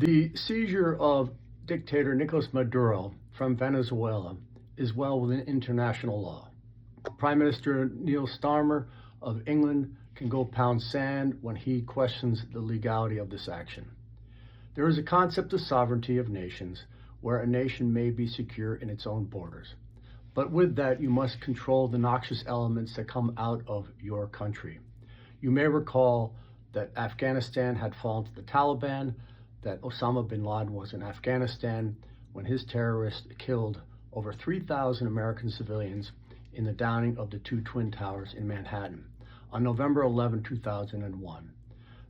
The seizure of dictator Nicolas Maduro from Venezuela is well within international law. Prime Minister Neil Starmer of England can go pound sand when he questions the legality of this action. There is a concept of sovereignty of nations where a nation may be secure in its own borders. But with that, you must control the noxious elements that come out of your country. You may recall that Afghanistan had fallen to the Taliban, that Osama bin Laden was in Afghanistan when his terrorists killed over 3,000 American civilians in the downing of the two Twin Towers in Manhattan on November 11, 2001.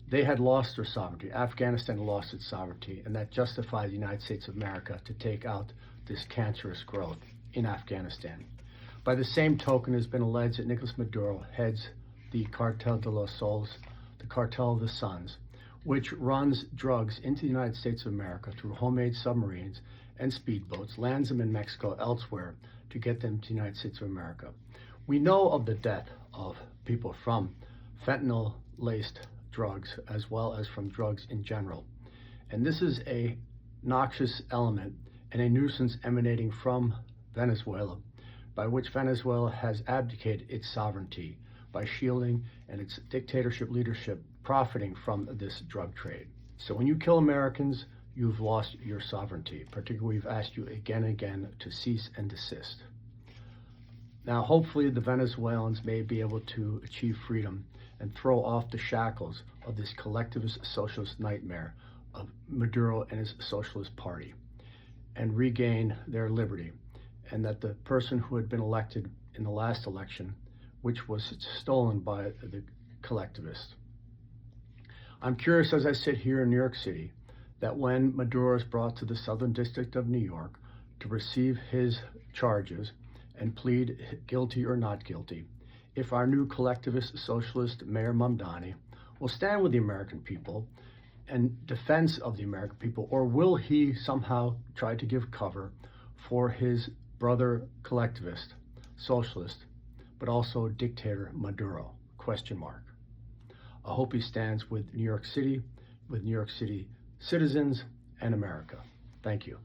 They had lost their sovereignty. Afghanistan lost its sovereignty, and that justified the United States of America to take out this cancerous growth in Afghanistan. By the same token, it has been alleged that Nicolas Maduro heads the Cartel de los Soles, the Cartel of the Suns, which runs drugs into the United States of America through homemade submarines and speedboats, lands them in Mexico, elsewhere, to get them to the United States of America. We know of the death of people from fentanyl-laced drugs as well as from drugs in general. And this is a noxious element and a nuisance emanating from Venezuela, by which Venezuela has abdicated its sovereignty by shielding and its dictatorship leadership profiting from this drug trade. So when you kill Americans, you've lost your sovereignty. Particularly, we've asked you again and again to cease and desist. Now, hopefully the Venezuelans may be able to achieve freedom and throw off the shackles of this collectivist socialist nightmare of Maduro and his Socialist Party and regain their liberty, and that the person who had been elected in the last election, which was stolen by the collectivists. I'm curious, as I sit here in New York City, that when Maduro is brought to the Southern District of New York to receive his charges and plead guilty or not guilty, if our new collectivist socialist Mayor Mamdani will stand with the American people in defense of the American people, or will he somehow try to give cover for his brother collectivist, socialist, but also dictator Maduro? Question mark. I hope he stands with New York City citizens and America. Thank you.